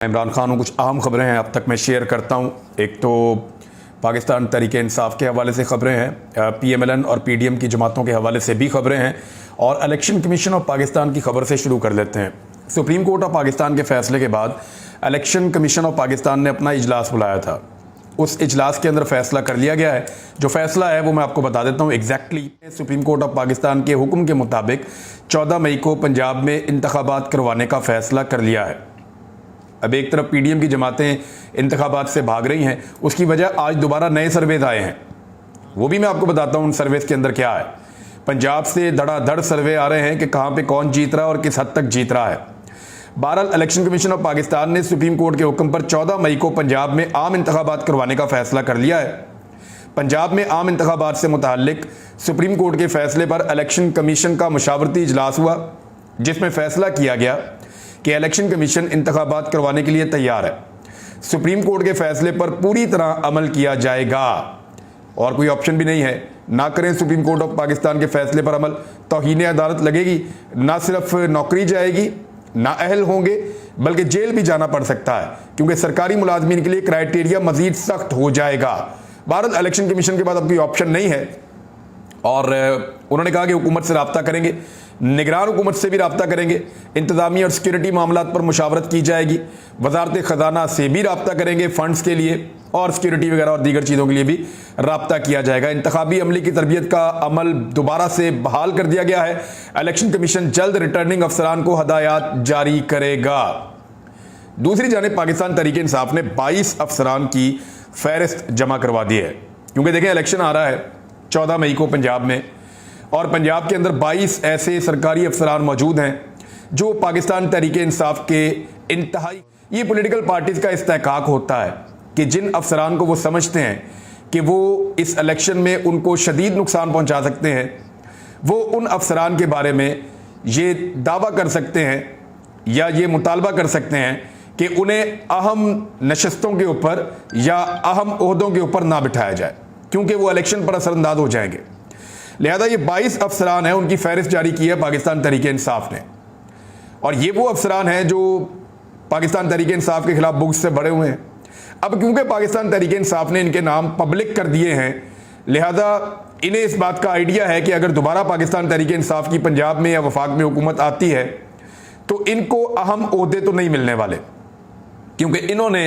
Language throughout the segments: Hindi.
इमरान खान हूँ। कुछ अहम खबरें हैं अब तक मैं शेयर करता हूँ। एक तो पाकिस्तान तहरीक इंसाफ के हवाले से खबरें हैं, PMLN और PDM की जमातों के हवाले से भी खबरें हैं, और इलेक्शन कमीशन ऑफ पाकिस्तान की खबर से शुरू कर लेते हैं। सुप्रीम कोर्ट ऑफ पाकिस्तान के फैसले के बाद इलेक्शन कमीशन ऑफ पाकिस्तान ने अपना इजलास बुलाया था। उस इजलास के अंदर फैसला कर लिया गया है। जो फैसला है वो मैं आपको बता देता हूँ exactly. Supreme court of Pakistan के हुक्म के मुताबिक 14 मई को पंजाब में इंतखाबात करवाने का फैसला कर लिया है। अब एक तरफ PDM की जमातें इंतखाबात से भाग रही हैं, उसकी वजह आज दोबारा नए सर्वेज आए हैं। वो भी मैं आपको बताता हूँ उन सर्वेज के अंदर क्या है। पंजाब से धड़ाधड़ सर्वे आ रहे हैं कि कहाँ पे कौन जीत रहा है और किस हद तक जीत रहा है। बहरहाल इलेक्शन कमीशन ऑफ पाकिस्तान ने सुप्रीम कोर्ट के हुक्म पर 14 मई को पंजाब में आम इंतखाबात करवाने का फैसला कर लिया है। पंजाब में आम इंतखाबात से मुताल्लिक सुप्रीम कोर्ट के फैसले पर इलेक्शन कमीशन का मशावरती इजलास हुआ, जिसमें फैसला किया गया कि इलेक्शन कमीशन इंतखाबात करवाने के लिए तैयार है। सुप्रीम कोर्ट के फैसले पर पूरी तरह अमल किया जाएगा और कोई ऑप्शन भी नहीं है। ना करें सुप्रीम कोर्ट ऑफ पाकिस्तान के फैसले पर अमल, तौहीन अदालत लगेगी। ना सिर्फ नौकरी जाएगी, ना अहल होंगे, बल्कि जेल भी जाना पड़ सकता है, क्योंकि सरकारी मुलाजमीन के लिए क्राइटेरिया मजीद सख्त हो जाएगा। भारत इलेक्शन कमीशन के बाद अब कोई ऑप्शन नहीं है और उन्होंने कहा कि हुकूमत से रब्ता करेंगे, निगरान हुकूमत से भी रब्ता करेंगे, इंतजामी और सिक्योरिटी मामलात पर मुशावरत की जाएगी, वजारत खजाना से भी रब्ता करेंगे फंड्स के लिए, और सिक्योरिटी वगैरह और दीगर चीज़ों के लिए भी रब्ता किया जाएगा। इंतखाबी अमली की तरबियत का अमल दोबारा से बहाल कर दिया गया है। इलेक्शन कमीशन जल्द रिटर्निंग अफसरान को हदायत जारी करेगा। दूसरी जानिब पाकिस्तान तहरीक इंसाफ ने 22 अफसरान की फहरिस्त जमा करवा दी है, क्योंकि देखें इलेक्शन आ रहा है 14 मई को पंजाब में, और पंजाब के अंदर 22 ऐसे सरकारी अफसरान मौजूद हैं जो पाकिस्तान तहरीक इंसाफ के इंतहाई, ये पॉलिटिकल पार्टीज़ का इस्तेहकाक होता है कि जिन अफसरान को वो समझते हैं कि वो इस इलेक्शन में उनको शदीद नुकसान पहुंचा सकते हैं, वो उन अफसरान के बारे में ये दावा कर सकते हैं या ये मुतालबा कर सकते हैं कि उन्हें अहम नशस्तों के ऊपर या अहम ओहदों के ऊपर ना बिठाया जाए, क्योंकि वो इलेक्शन पर असरअंदाज हो जाएंगे। लिहाजा ये 22 अफसरान हैं, उनकी फहरिस्त जारी की है पाकिस्तान तहरीक इंसाफ ने, और ये वो अफसरान हैं जो पाकिस्तान तहरीक इंसाफ के खिलाफ बुग़्ज़ से भरे हुए हैं। अब क्योंकि पाकिस्तान तहरीक इंसाफ ने इनके नाम पब्लिक कर दिए हैं, लिहाजा इन्हें इस बात का आइडिया है कि अगर दोबारा पाकिस्तान तहरीक इंसाफ की पंजाब में या वफाक में हुकूमत आती है तो इनको अहम ओहदे तो नहीं मिलने वाले, क्योंकि इन्होंने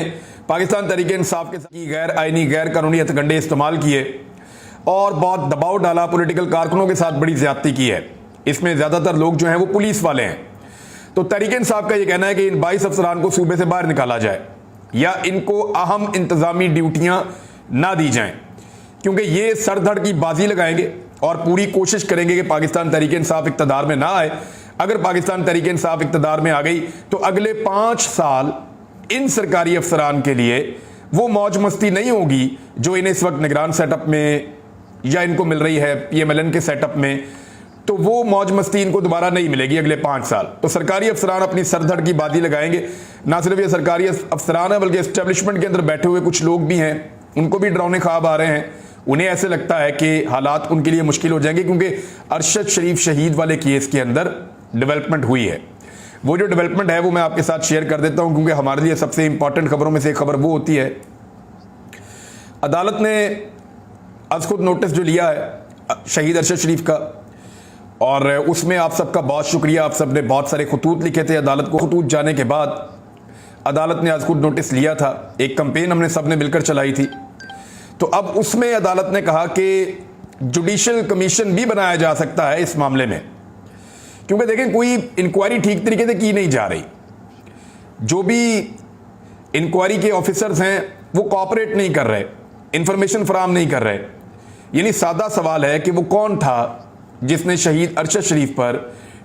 पाकिस्तान तहरीक इंसाफ के साथ गैर आइनी गैर कानूनी हथकंडे इस्तेमाल किए और बहुत दबाव डाला, पॉलिटिकल कारकुनों के साथ बड़ी ज्यादती की है। इसमें ज़्यादातर लोग जो हैं वो पुलिस वाले हैं। तो तहरीक इंसाफ का ये कहना है कि इन 22 अफसरान को सूबे से बाहर निकाला जाए या इनको अहम इंतजामी ड्यूटियां ना दी जाएं, क्योंकि ये सरधड़ की बाजी लगाएंगे और पूरी कोशिश करेंगे कि पाकिस्तान तहरीक इंसाफ इक़्तिदार में ना आए। अगर पाकिस्तान तहरीक इंसाफ इक़्तिदार में आ गई तो अगले 5 साल इन सरकारी अफसरान के लिए वो मौज मस्ती नहीं होगी जो इन्हें इस वक्त निगरान सेटअप में या इनको मिल रही है PMLN के सेटअप में। तो वो मौज मस्ती इनको दोबारा नहीं मिलेगी अगले 5 साल। तो सरकारी अफसरान अपनी सरधड़ की बाजी लगाएंगे। ना सिर्फ ये सरकारी अफसरान है, बल्कि एस्टेब्लिशमेंट के अंदर बैठे हुए कुछ लोग भी हैं, उनको भी डरावने ख्वाब आ रहे हैं। उन्हें ऐसे लगता है कि हालात उनके लिए मुश्किल हो जाएंगे, क्योंकि अरशद शरीफ शहीद वाले केस के अंदर डेवलपमेंट हुई है। वो जो डेवलपमेंट है वो मैं आपके साथ शेयर कर देता हूं, क्योंकि हमारे लिए सबसे इंपॉर्टेंट खबरों में से एक खबर वो होती है, अदालत ने आज खुद नोटिस जो लिया है शहीद अरशद शरीफ का, और उसमें आप सबका बहुत शुक्रिया। आप सब ने बहुत सारे खतूत लिखे थे अदालत को। खतूत जाने के बाद अदालत ने आज खुद नोटिस लिया था। एक कंपेन हमने सब ने मिलकर चलाई थी। तो अब उसमें अदालत ने कहा कि जुडिशल कमीशन भी बनाया जा सकता है इस मामले में, क्योंकि देखें कोई इंक्वायरी ठीक तरीके से की नहीं जा रही। जो भी इंक्वायरी के ऑफिसर्स हैं वो कोऑपरेट नहीं कर रहे, इंफॉर्मेशन फराहम नहीं कर रहे। यानी सादा सवाल है कि वो कौन था जिसने शहीद अरशद शरीफ पर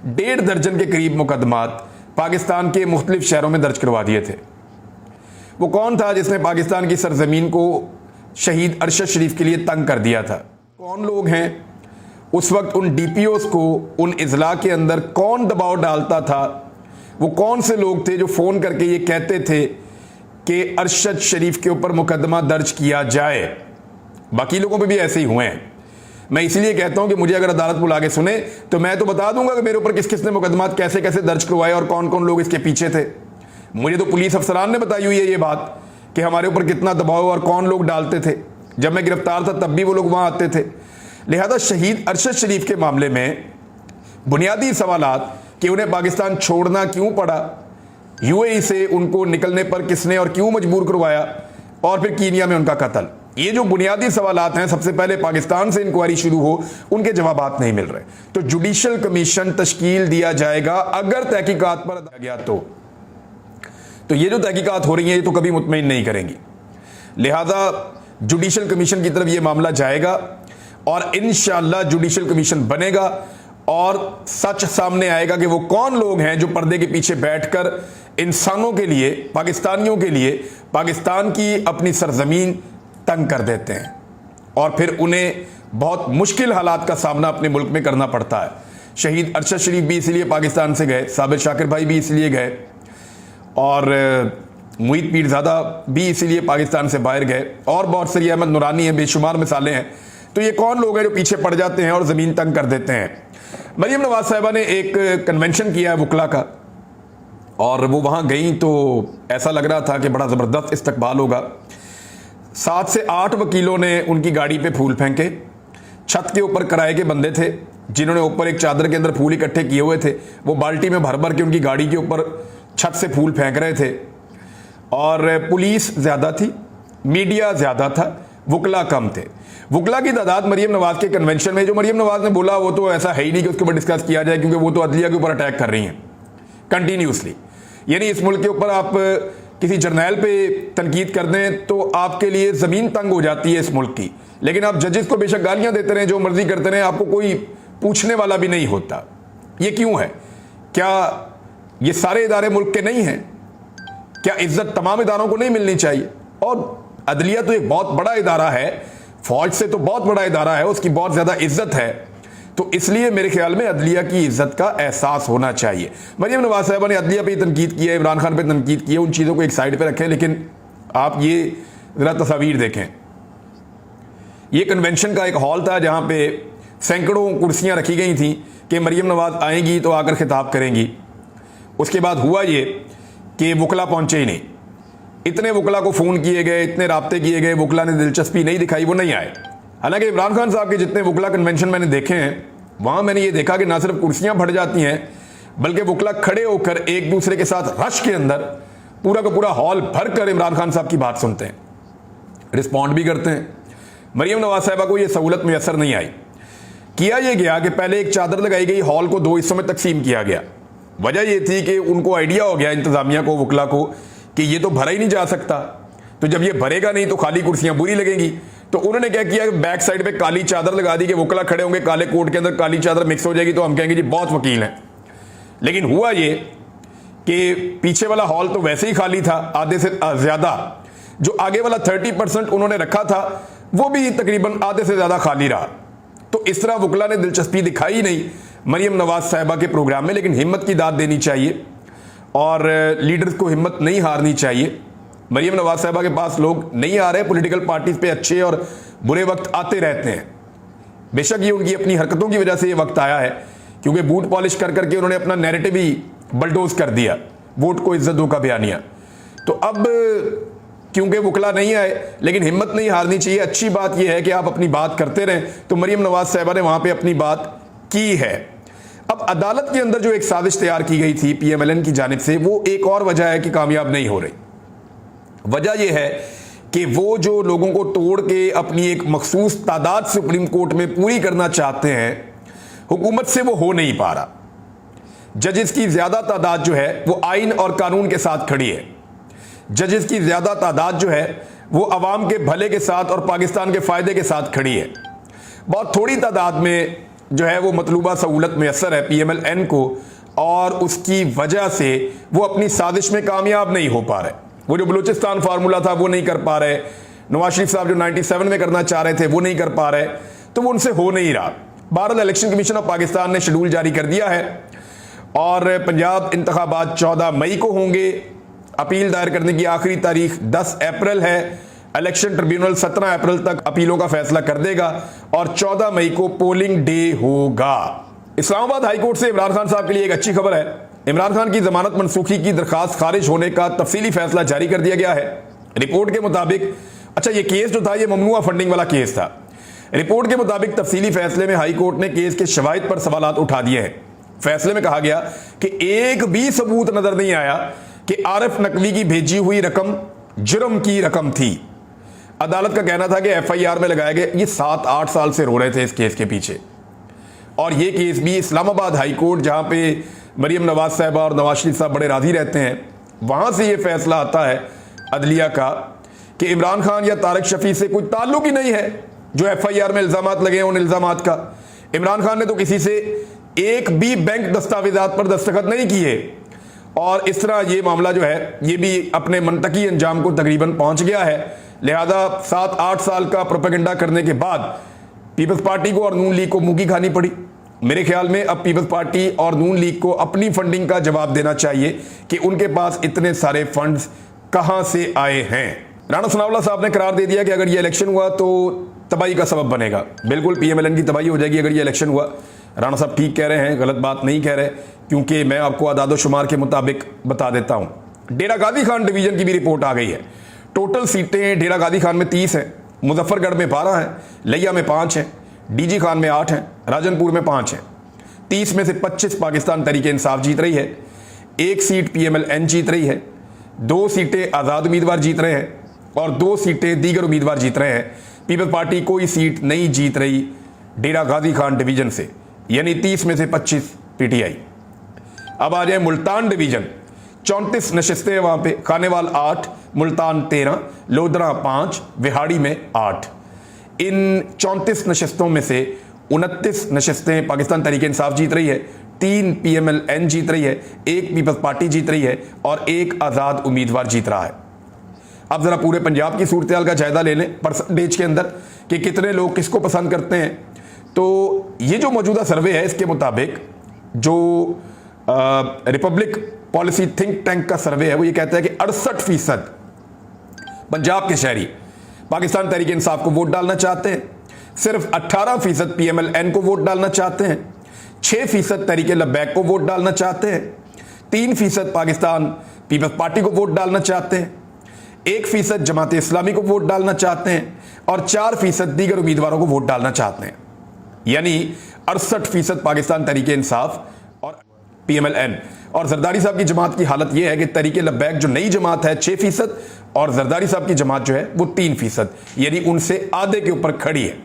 1.5 दर्जन के करीब मुकदमात पाकिस्तान के मुख्तलिफ शहरों में दर्ज करवा दिए थे। वो कौन था जिसने पाकिस्तान की सरजमीन को शहीद अरशद शरीफ के लिए तंग कर दिया था? कौन लोग हैं उस वक्त उन DPOs को उन इजला के अंदर कौन दबाव डालता था? वो कौन से लोग थे जो फ़ोन करके ये कहते थे कि अरशद शरीफ के ऊपर मुकदमा दर्ज किया जाए? बाकी लोगों पे भी ऐसे ही हुए हैं। मैं इसलिए कहता हूं कि मुझे अगर अदालत बुला के सुने तो मैं तो बता दूंगा कि मेरे ऊपर किस किस ने मुकदमात कैसे कैसे दर्ज करवाए और कौन कौन लोग इसके पीछे थे। मुझे तो पुलिस अफसरान ने बताई हुई है ये बात कि हमारे ऊपर कितना दबाव और कौन लोग डालते थे। जब मैं गिरफ्तार था तब भी वो लोग वहां आते थे। लिहाजा शहीद अरशद शरीफ के मामले में बुनियादी सवालात कि उन्हें पाकिस्तान छोड़ना क्यों पड़ा, यूएई से उनको निकलने पर किसने और क्यों मजबूर करवाया, और फिर कीनिया में उनका कत्ल, ये जो बुनियादी सवालात हैं सबसे पहले पाकिस्तान से इंक्वायरी शुरू हो, उनके जवाबात नहीं मिल रहे। तो जुडिशल कमीशन तश्कील दिया जाएगा अगर तहकीकात पर आ गया तो ये जो तहकीकात हो रही हैं ये तो कभी मुतमईन नहीं करेंगी। लिहाजा जुडिशल कमीशन की तरफ ये मामला जाएगा और इंशाअल्लाह जुडिशल कमीशन बनेगा और सच सामने आएगा कि वो कौन लोग हैं जो पर्दे के पीछे बैठकर इंसानों के लिए, पाकिस्तानियों के लिए पाकिस्तान की अपनी सरजमीन तंग कर देते हैं और फिर उन्हें बहुत मुश्किल हालात का सामना अपने मुल्क में करना पड़ता है। शहीद अरशद शरीफ भी इसलिए पाकिस्तान से गए, साबिर शाकिर भाई भी इसलिए गए और मुईद पीरज़ादा भी इसलिए पाकिस्तान से बाहर गए और बहुत सारी अहमद नूरानी हैं, बेशुमार मिसालें हैं। तो ये कौन लोग हैं जो पीछे पड़ जाते हैं और ज़मीन तंग कर देते हैं। मरीम नवाज साहिबा ने एक कन्वेंशन किया है वकला का और वो वहाँ गई तो ऐसा लग रहा था कि बड़ा ज़बरदस्त इस्तकबाल होगा। 7 से 8 वकीलों ने उनकी गाड़ी पे फूल फेंके। छत के ऊपर किराए के बंदे थे जिन्होंने ऊपर एक चादर के अंदर फूल इकट्ठे किए हुए थे, वो बाल्टी में भर भर के उनकी गाड़ी के ऊपर छत से फूल फेंक रहे थे। और पुलिस ज़्यादा थी, मीडिया ज़्यादा था, वकला कम थे। वकला की तादाद मरीम नवाज के कन्वेंशन में, जो मरीम नवाज ने बोला वो तो ऐसा है ही नहीं कि उसके ऊपर डिस्कस किया जाए, क्योंकि वो तो अदलिया के ऊपर अटैक कर रही हैं कंटिन्यूसली। यानी इस मुल्क के ऊपर आप किसी जर्नैल पे तनकीद कर दें तो आपके लिए ज़मीन तंग हो जाती है इस मुल्क की, लेकिन आप जजेस को बेशक गालियां देते रहें, जो मर्जी करते रहें, आपको कोई पूछने वाला भी नहीं होता। ये क्यों है? क्या ये सारे इदारे मुल्क के नहीं हैं? क्या इज्जत तमाम इदारों को नहीं मिलनी चाहिए? और अदलिया तो एक बहुत बड़ा इदारा है, फौज से तो बहुत बड़ा इदारा है, उसकी बहुत ज़्यादा इज्जत है, तो इसलिए मेरे ख्याल में अदलिया की इज्जत का एहसास होना चाहिए। मरीम नवाज साहिबा ने अदलिया पे तनकीद की है, इमरान खान पे तनकीद की है, उन चीज़ों को एक साइड पे रखें, लेकिन आप ये ज़रा तस्वीर देखें। ये कन्वेंशन का एक हॉल था जहाँ पे सैकड़ों कुर्सियाँ रखी गई थी कि मरीम नवाज आएंगी तो आकर खिताब करेंगी। उसके बाद हुआ ये कि वकला पहुँचे ही नहीं। इतने वकला को फ़ोन किए गए, इतने राब्ते किए गए, वकला ने दिलचस्पी नहीं दिखाई, वो नहीं आए। हालांकि इमरान खान साहब के जितने वकला कन्वेंशन मैंने देखे हैं वहाँ मैंने ये देखा कि ना सिर्फ कुर्सियाँ भर जाती हैं, बल्कि वकला खड़े होकर एक दूसरे के साथ रश के अंदर पूरा का पूरा हॉल भर कर इमरान खान साहब की बात सुनते हैं, रिस्पॉन्ड भी करते हैं। मरीम नवाज साहिबा को ये सहूलत मैसर नहीं आई। किया यह गया कि पहले एक चादर लगाई गई, हॉल को 2 हिस्सों में तकसीम किया गया। वजह यह थी कि उनको आइडिया हो गया इंतजामिया को, वकला को, कि ये तो भरा ही नहीं जा सकता, तो जब ये भरेगा नहीं तो खाली कुर्सियां बुरी लगेंगी। तो उन्होंने क्या किया, बैक साइड पे काली चादर लगा दी कि वकला खड़े होंगे, काले कोट के अंदर काली चादर मिक्स हो जाएगी तो हम कहेंगे जी बहुत वकील हैं। लेकिन हुआ ये कि पीछे वाला हॉल तो वैसे ही खाली था, आधे से ज़्यादा। जो आगे वाला 30% उन्होंने रखा था वो भी तकरीबन आधे से ज़्यादा खाली रहा। तो इस तरह वकला ने दिलचस्पी दिखाई नहीं मरीम नवाज साहिबा के प्रोग्राम में। लेकिन हिम्मत की दाद देनी चाहिए और लीडर्स को हिम्मत नहीं हारनी चाहिए। मरीम नवाज साहिबा के पास लोग नहीं आ रहे, पॉलिटिकल पार्टीज पे अच्छे और बुरे वक्त आते रहते हैं। बेशक ये उनकी अपनी हरकतों की वजह से ये वक्त आया है, क्योंकि बूट पॉलिश कर करके उन्होंने अपना नैरेटिव ही बलडोज कर दिया, वोट को इज्जत दो का बयानिया। तो अब क्योंकि वकला नहीं आए, लेकिन हिम्मत नहीं हारनी चाहिए। अच्छी बात यह है कि आप अपनी बात करते रहें। तो मरीम नवाज साहिबा ने वहां पे अपनी बात की है। अब अदालत के अंदर जो एक साजिश तैयार की गई थी PMLN की जानिब से, वो एक और वजह है कि कामयाब नहीं हो रही। वजह यह है कि वो जो लोगों को तोड़ के अपनी एक मखसूस तादाद सुप्रीम कोर्ट में पूरी करना चाहते हैं, हुकूमत से वो हो नहीं पा रहा। जजेस की ज्यादा तादाद जो है वो आइन और कानून के साथ खड़ी है। जजेस की ज्यादा तादाद जो है वो अवाम के भले के साथ और पाकिस्तान के फायदे के साथ खड़ी है। बहुत थोड़ी तादाद में जो है वो मतलूबा सहूलत मैसर है PMLN को, और उसकी वजह से वो अपनी साजिश में कामयाब नहीं हो पा रहे। वो जो बलूचिस्तान फार्मूला था वो नहीं कर पा रहे, नवाज शरीफ साहब जो 97 में करना चाह रहे थे वो नहीं कर पा रहे, तो वो उनसे हो नहीं रहा। Bharat election commission of Pakistan ने शेड्यूल जारी कर दिया है और पंजाब इंतखाबात 14 मई को होंगे। अपील दायर करने की आखिरी तारीख 10 अप्रैल है। इलेक्शन ट्रिब्यूनल 17 अप्रैल तक अपीलों का फैसला कर देगा और 14 मई को पोलिंग डे होगा। इस्लामाबाद हाईकोर्ट से इमरान खान साहब के लिए एक अच्छी खबर है। इमरान खान की जमानत मनसूखी की दरखास्त खारिज होने का तफसीली फैसला जारी कर दिया गया है। रिपोर्ट के मुताबिक, अच्छा ये केस जो था ये ममनुआ फंडिंग वाला केस था। रिपोर्ट के मुताबिक तफसीली फैसले में हाई कोर्ट ने केस के शवाहिद पर सवालात उठा दिए हैं। फैसले में कहा गया कि एक भी सबूत नजर नहीं आया कि आरिफ नकवी की भेजी हुई रकम जुर्म की रकम थी। अदालत का कहना था कि FIR में लगाए गए, ये 7-8 साल से रो रहे थे इस केस के पीछे, और ये केस भी इस्लामाबाद हाई कोर्ट, जहां पे मरियम नवाज साहबा और नवाज शरीफ साहब बड़े राजी रहते हैं, वहां से ये फैसला आता है अदलिया का कि इमरान खान या तारिक शफी से कोई ताल्लुक ही नहीं है जो FIR में इल्जामात लगे हैं उन इल्जामात का। इमरान खान ने तो किसी से एक भी बैंक दस्तावेजात पर दस्तखत नहीं किए, और इस तरह ये मामला जो है ये भी अपने मंतकी अंजाम को तकरीबन पहुंच गया है। लिहाजा 7-8 साल का प्रोपेगेंडा करने के बाद पीपल्स पार्टी को और नून लीग को मुंह की खानी पड़ी। मेरे ख्याल में अब पीपल्स पार्टी और नून लीग को अपनी फंडिंग का जवाब देना चाहिए कि उनके पास इतने सारे फंड्स कहां से आए हैं। राणा सनाउल्लाह साहब ने करार दे दिया कि अगर ये इलेक्शन हुआ तो तबाही का सबब बनेगा। बिल्कुल PMLN की तबाही हो जाएगी अगर ये इलेक्शन हुआ। राणा साहब ठीक कह रहे हैं, गलत बात नहीं कह रहे, क्योंकि मैं आपको आदादो शुमार के मुताबिक बता देता हूं। डेरा गाजी खान डिवीजन की भी रिपोर्ट आ गई है। टोटल सीटें डेरा गाजी खान में 30 हैं, मुजफ्फरगढ़ में 12 हैं, लिया में 5 हैं, DG खान में 8 हैं, राजनपुर में 5 हैं। 30 में से 25 पाकिस्तान तहरीके इंसाफ जीत रही है, 1 सीट PMLN जीत रही है, 2 सीटें आज़ाद उम्मीदवार जीत रहे हैं और 2 सीटें दीगर उम्मीदवार जीत रहे हैं। पीपल्स पार्टी कोई सीट नहीं जीत रही डेरा गाजी खान डिवीजन से, यानी 30 में से 25 PTI। अब आ जाए मुल्तान डिवीजन, 34 नशिस्तें हैं वहां पे, खानेवाल 8, मुल्तान 13, लोधरा 5, विहाड़ी में 8। इन 34 नशिस्तों में से 29 नशिस्तें पाकिस्तान तहरीके इंसाफ जीत रही है, 3 PMLN जीत रही है, 1 पीपल्स पार्टी जीत रही है और 1 आज़ाद उम्मीदवार जीत रहा है। अब जरा पूरे पंजाब की सूरत हाल का जायजा ले लें परसेंटेज के अंदर कि कितने लोग किसको पसंद करते हैं। तो ये जो मौजूदा सर्वे है इसके मुताबिक, जो रिपब्लिक पॉलिसी थिंक टैंक का सर्वे है, वो ये कहता है कि 68% पंजाब के शहरी पाकिस्तान तहरीके इंसाफ को वोट डालना चाहते हैं, सिर्फ 18% PMLN को वोट डालना चाहते हैं, 6% तहरीके लब्बैक को वोट डालना चाहते हैं, 3% पाकिस्तान पीपल्स पार्टी को वोट डालना चाहते हैं, 1% जमात इस्लामी को वोट डालना चाहते हैं और 4% दीगर उम्मीदवारों को वोट डालना चाहते हैं। यानी 68% पाकिस्तान तहरीके इंसाफ और PMLN। और जरदारी साहब की जमात की हालत यह है कि तहरीके लब्बैक जो नई जमात है 6% और जरदारी साहब की जमात जो है वो 3%, यानी उनसे आधे के ऊपर खड़ी है।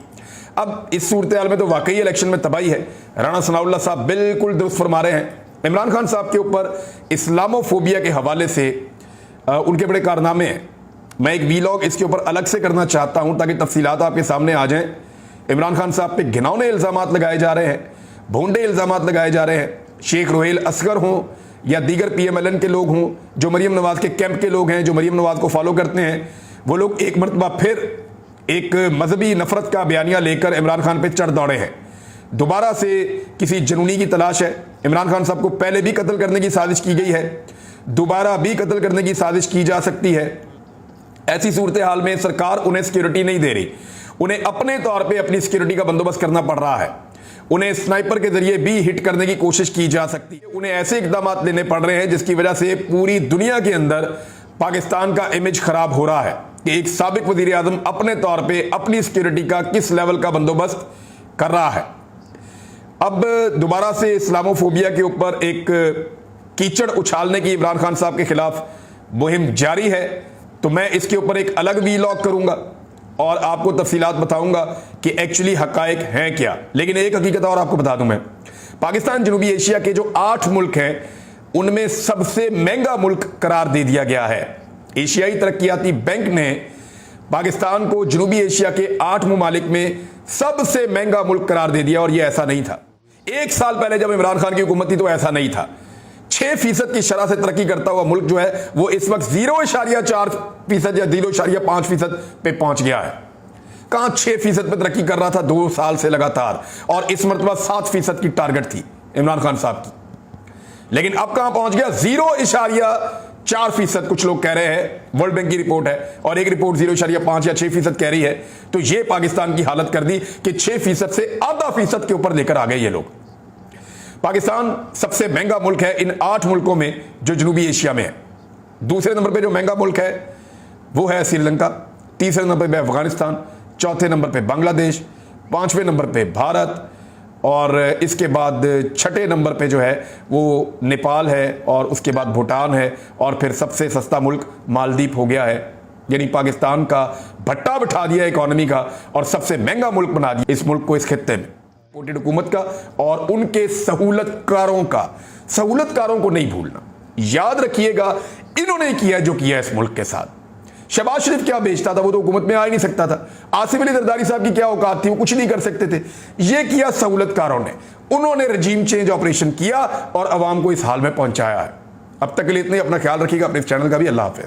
अब इस सूरत हाल में तो वाकई इलेक्शन में तबाही है। राणा सनाउल्लाह साहब बिल्कुल दुरुस्त फरमा रहे हैं। इमरान खान साहब के ऊपर इस्लामोफोबिया के हवाले से उनके बड़े कारनामे हैं। मैं एक वीलॉग इसके ऊपर अलग से करना चाहता हूं ताकि तफसीलात आपके सामने आ जाएं। इमरान खान साहब पे घिनौने इल्जामात लगाए जा रहे हैं, भोंडे इल्जामात लगाए जा रहे हैं। शेख रोहेल असगर हों या दीगर PMLN के लोग हों, जो मरियम नवाज के कैंप के लोग हैं, जो मरियम नवाज को फॉलो करते हैं, वो लोग एक मरतबा फिर एक मजहबी नफरत का बयानिया लेकर इमरान खान पे चढ़ दौड़े हैं। दोबारा से किसी जुनूनी की तलाश है। इमरान खान साहब को पहले भी कत्ल करने की साजिश की गई है, दोबारा भी कत्ल करने की साजिश की जा सकती है। ऐसी सूरत हाल में सरकार उन्हें सिक्योरिटी नहीं दे रही, उन्हें अपने तौर पे अपनी सिक्योरिटी का बंदोबस्त करना पड़ रहा है। उन्हें स्नाइपर के जरिए भी हिट करने की कोशिश की जा सकती है। उन्हें ऐसे इकदाम लेने पड़ रहे हैं जिसकी वजह से पूरी दुनिया के अंदर पाकिस्तान का इमेज खराब हो रहा है कि एक साबिक वजीर आजम अपने तौर पे अपनी सिक्योरिटी का किस लेवल का बंदोबस्त कर रहा है। अब दोबारा से इस्लामोफोबिया के ऊपर एक कीचड़ उछालने की इमरान खान साहब के खिलाफ मुहिम जारी है। तो मैं इसके ऊपर एक अलग वीलॉग करूंगा और आपको तफसीलात बताऊंगा कि एक्चुअली हकायक हैं क्या। लेकिन एक हकीकत और आपको बता दूं मैं, पाकिस्तान जनूबी एशिया के जो 8 मुल्क हैं उनमें सबसे महंगा मुल्क करार दे दिया गया है। एशियाई तरक्याती बैंक ने पाकिस्तान को जनूबी एशिया के 8 ममालिक में सबसे महंगा मुल्क करार दे दिया, और यह ऐसा नहीं था। 1 साल पहले जब इमरान खान की हुकूमत थी तो ऐसा नहीं था। 6% की शरह से तरक्की करता हुआ मुल्क जो है वो इस वक्त 0.4% या 0.5% पे पहुंच गया है। कहां 6% पे तरक्की कर रहा था 2 साल से लगातार, और इस मरतबा 7% की टारगेट थी इमरान खान साहब की। लेकिन अब कहां पहुंच गया? 0.4% कुछ लोग कह रहे हैं, वर्ल्ड बैंक की रिपोर्ट है, और एक रिपोर्ट 0.5 या 6% कह रही है। तो ये पाकिस्तान की हालत कर दी कि 6% से आधा फीसद के ऊपर लेकर आ गए ये लोग। पाकिस्तान सबसे महंगा मुल्क है इन 8 मुल्कों में जो जनूबी एशिया में है। दूसरे नंबर पे जो महंगा मुल्क है वो है श्रीलंका, तीसरे नंबर पे अफगानिस्तान, चौथे नंबर पे बांग्लादेश, पांचवें नंबर पे भारत और इसके बाद छठे नंबर पे जो है वो नेपाल है और उसके बाद भूटान है और फिर सबसे सस्ता मुल्क मालदीव हो गया है। यानी पाकिस्तान का भट्टा बिठा दिया इकोनॉमी का और सबसे महंगा मुल्क बना दिया इस मुल्क को, इस खित्ते में पोटेड हुकूमत का और उनके सहूलतकारों को नहीं भूलना। याद रखिएगा इन्होंने किया जो किया इस मुल्क के साथ। शहबाज शरीफ क्या बेचता था, वो तो हुकूमत में आ ही नहीं सकता था। आसिफ अली जरदारी साहब की क्या औकात थी, वो कुछ नहीं कर सकते थे। ये किया सहूलतकारों ने, उन्होंने रजीम चेंज ऑपरेशन किया और अवाम को इस हाल में पहुंचाया है। अब तक के लिए इतने, अपना ख्याल रखिएगा, अपने चैनल का भी। अल्लाह हाफिज।